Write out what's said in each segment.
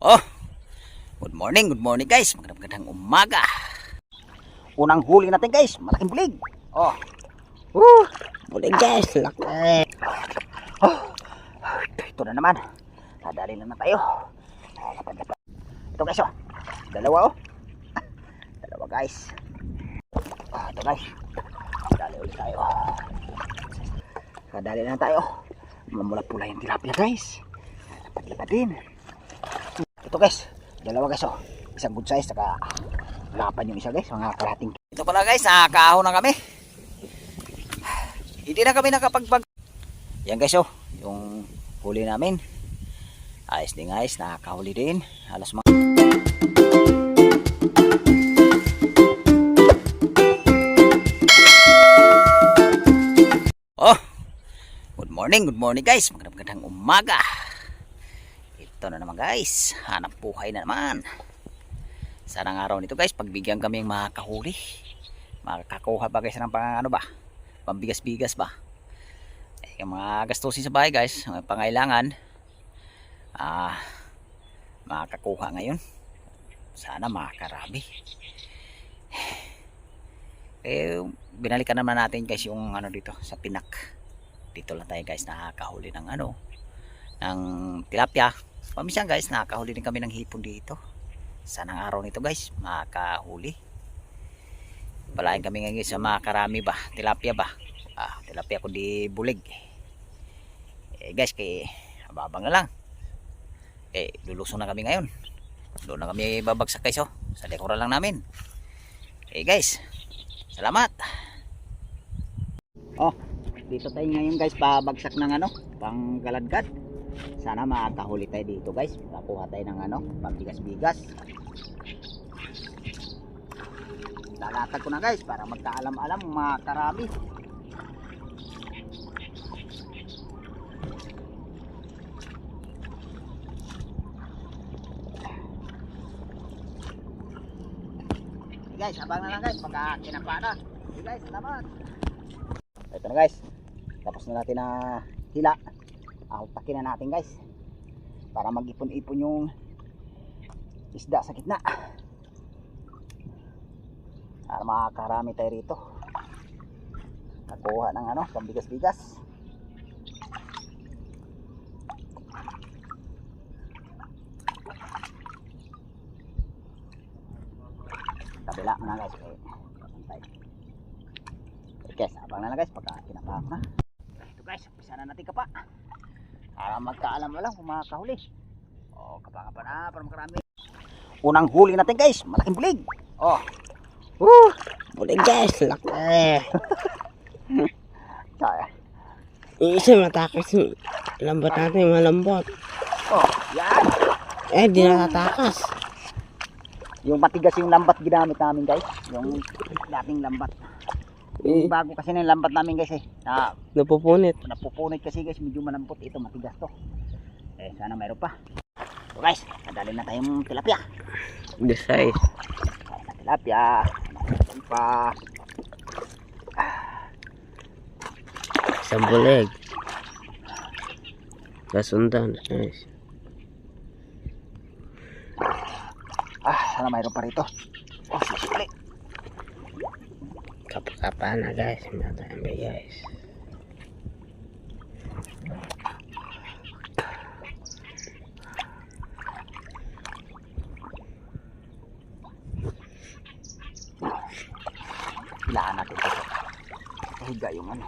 Oh, good morning guys. Magandang umaga. Unang huli natin guys, malaking bulig. Oh. Bulig guys, laki. Oh. Ito na naman. Nadali na tayo. Ito guys oh. Dalawa oh. Dalawa guys. Ito guys. Dali ulit tayo. Kadali na tayo. Mamula-pula yung tilapia guys. Lapad din. Ito guys, dalawa guys oh. Isang good size, saka lapan yung isa guys, mga karating. Ito pala guys, nakakaahon na kami. Hindi na kami nakapagbag. Yan guys oh, yung huli namin. Ayos din guys, nakakahuli din. Alas mga oh, good morning guys. Magandang umaga. Ito na naman guys, hanap buhay na naman. Sarang araw nito guys, pagbigyan kami ng makakahuli. Makakakuha ba guys ng ano ba? Pambigas-bigas ba? Yung mga gastusin sa bahay guys, mga pangailangan. Makakakuha ngayon. Sana makakarami. Binalikan naman natin guys yung ano dito sa Pinak. Dito lang tayo guys nakakahuli ng ano, ng tilapia. Paminsan guys nakakahuli din kami ng hipon dito. Sanang araw nito guys makakahuli. Palain kami ngayon sa makakarami ba, tilapia ba. Tilapia kundi bulig. Guys kay ababang na lang. Lulusong na kami ngayon. Doon na kami babagsak guys oh. Sa dekora lang namin. Guys, salamat. Oh, dito tayo ngayon guys babagsak ng ano, pang galadgad. Sana makakahuli tayo dito guys. Makakuha tayo ng ano, pambigas-bigas. Lalatag ko na guys para magkaalam-alam mga karami. Guys, abang na lang guys pagka kinapa na. Guys, salamat. Ito na guys. Tapos na natin na hila. Takin na natin guys para mag-ipon-ipon yung isda sa gitna para makakarami tayo rito. Nakuha ng ano, pambigas-bigas. Kabila na guys. Okay, abang na lang guys pagka kinapa na. Ito guys, umpisa na natin kapa para magkaalam mo lang kung makakahuli. Kapag na para makarami. Unang huli natin guys, malaking bulig. Bulig guys, laki. Isa matakas. Lambot natin, malambot. Yan. Di natatakas. Yung matigas yung lambat ginamit namin guys. Yung dating lambat. Yung bago kasi ng lambat namin guys Napupunit kasi guys, medyo malambot. Ito matigas to. Sana mayroon pa. So guys, nadali na tayong tilapia. The size. Tilapia. Mayroon pa. Isang bulig. Kasundan. Nice. Sana mayroon pa rito. Sisili. Kapag na guys. Matayambi guys. Hilaan natin ito. Higa yung ano.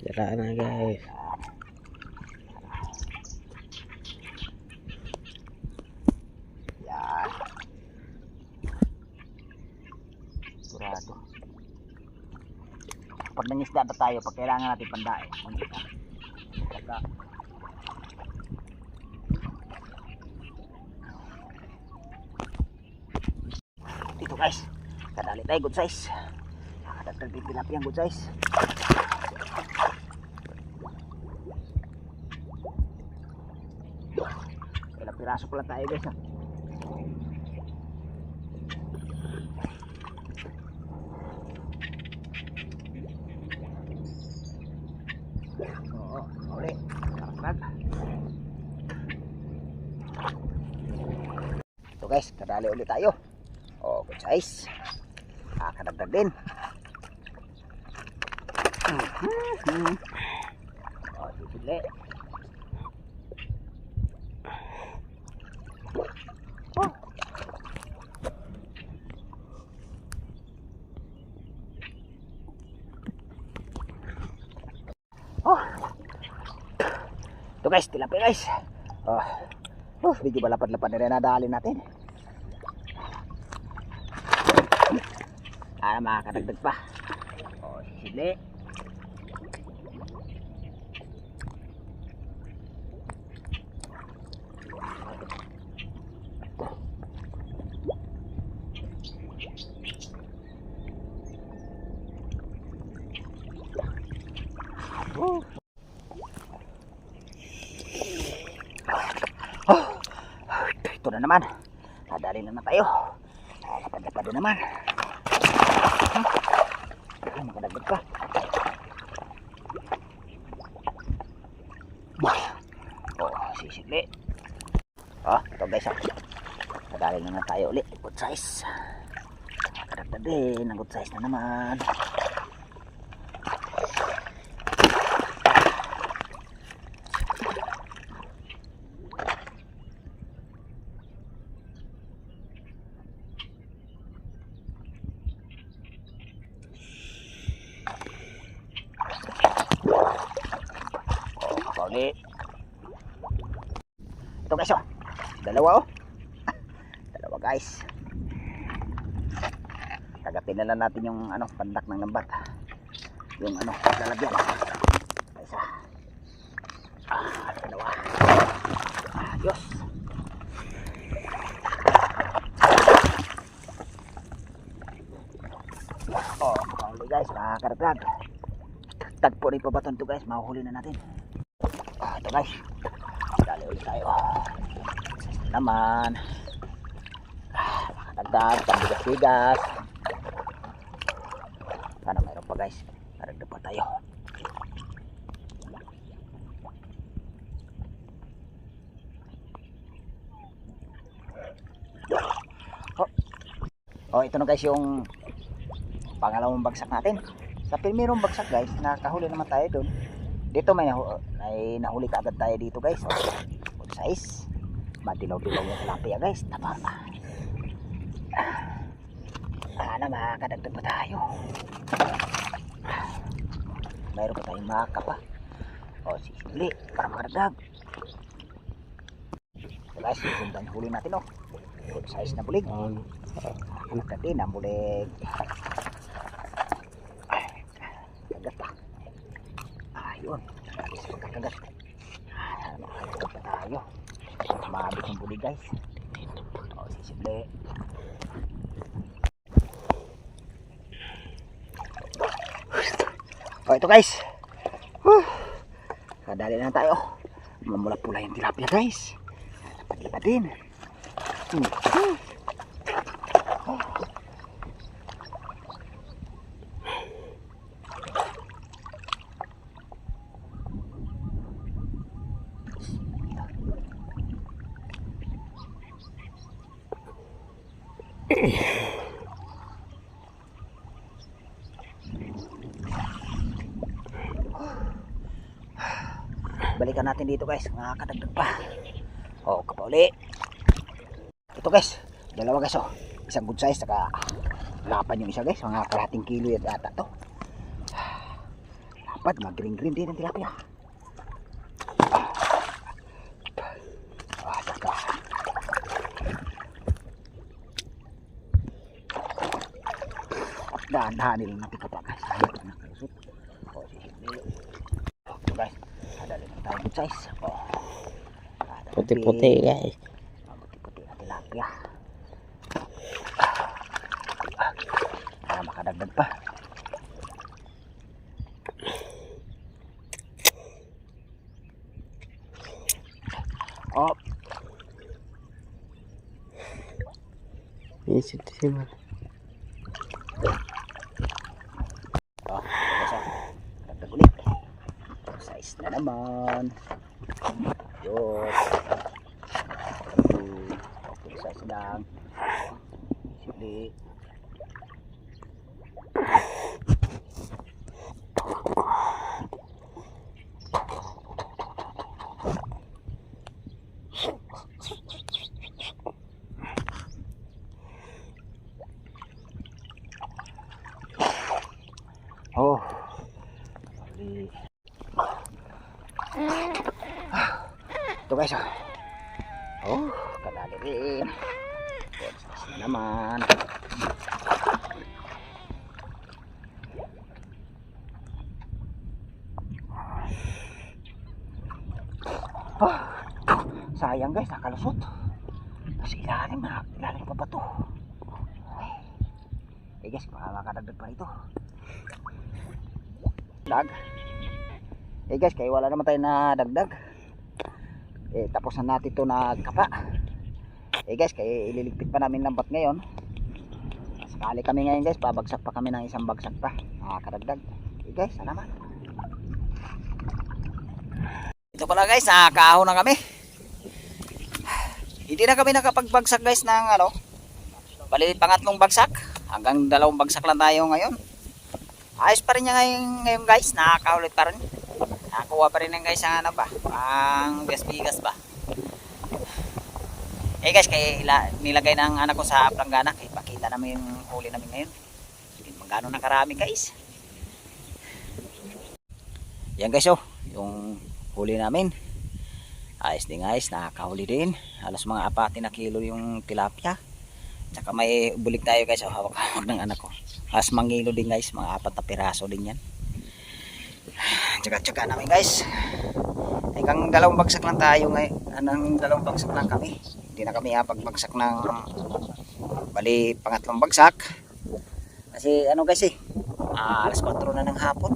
Tira na guys. Yan. Sigurado. Pag nangisda na tayo, pag kailangan natin pandae. Dito guys, kadali tayo good size. Nakadagdag din tilapia ang good size. Ilang piraso pa lang tayo guys Uli. Sarap. guys, kadali ulit tayo. Oh, good size. Kadagdag din. Oh, sisili. Oh. Ito guys, tilapia guys. Medyo malapad-lapad na rin nadali natin. Makakadagdag pa. Sisili. Ito na naman. Nadali na tayo. Lapad-lapad na naman. Makadagdag pa. Sisili. Ito guys. Nadali na tayo ulit. Good size. Makadagdag din. Ang good size na naman. Ulit. Ito guys, dalawa dalawa guys. Tagatin na lang natin yung pandak ng lambat, yung lalagyan. Isa, dalawa. Ayos. Huli guys, makakaragdag. Tagpo rin pa ba ito guys, mahuhuli na natin. Ito guys, dali ulit tayo. Naman makadagdag, pambigas-bigas. Sana mayroon pa guys, karagdag pa tayo. Ito na guys yung pangalawang bagsak natin. Sa primerong bagsak guys, nakahuli naman tayo dun. Dito may nahuli kaagad tayo dito guys. Good size. Madilaw-dilaw yung tilapia guys. Tama. Makakadagdag pa tayo. Mayroon pa tayong maka pa. Sisili para makadagdag. So guys, sundan huli natin good size na bulig. Nakadagdag din ang bulig. Kagat pa. Ayun, pagkakagat. Makakadagdag pa tayo. Mabit yung bulig guys. Sisibli. Ito guys. Kadali na tayo. Mamula-pula yung tilapia guys. Pag-ipa din. Balikan natin dito guys, makakadagdag pa. Kapauli. Ito guys, dalawa guys isang good size, saka lapan yung isa guys, mga kalahating kilo yan ata to. Lapad, mag-green green din ang tilapia. Saka dahan-dahan nilang natin pa guys. Ito guys, adali ng tayo good size. Puti-puti guys. Puti-puti na tilapia. Para makadagdag pa. Yes, ito siya. Dagdag ulit. Size na naman. Yun. Okay, size lang. Ito guys, oh. Oh, kadali rin. Bonus na naman. Oh, sayang guys, nakalusot. Kasi ilalim pa ba ito? Eh guys, baka makadagdag pa rito. Dag. Eh guys, kaya wala naman tayo na dagdag. Eh tapos na natin ito nagkapa. Eh guys, kaya ililigpit pa namin lambat ngayon. Sakali kami ngayon guys, babagsak pa kami ng isang bagsak pa. Nakakadagdag. Eh guys, salamat. Ito pala guys, nakakaahon na kami. Hindi na kami nakapagbagsak guys ng ano, bali pangatlong bagsak. Hanggang 2 bagsak lang tayo ngayon. Ayos pa rin niya ngayon guys, nakakaulit pa rin. Nakakuha pa rin ng guys ang ano ba, ang bigas ba. Eh guys, kaya nilagay ng anak ko sa planggana, kaya pakita namin yung huli namin ngayon. Hindi magkano na karami guys. Yan guys, oh, yung huli namin. Ayos din guys, nakakahuli din. Halos mga 4 na kilo yung tilapia. Tsaka may bulik tayo guys, oh, hawak-hawak ng anak ko. Halos mangilo din guys, mga 4 na piraso din yan. Tsaka namin guys. Hanggang 2 bagsak lang tayo ngayon. Anong 2 bagsak lang kami. Hindi na kami pagbagsak ng bali pangatlong bagsak. Kasi ano guys alas 4 na ng hapon.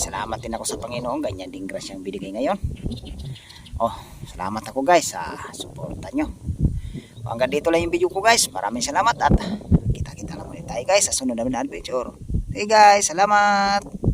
Salamat din ako sa Panginoon, ganyan din grasyang binigay ngayon. Oh, salamat ako guys sa suporta nyo. Hanggang dito lang yung video ko guys. Maraming salamat at kita-kita na muli tayo guys sa sunod na adventure. Hey guys, salamat.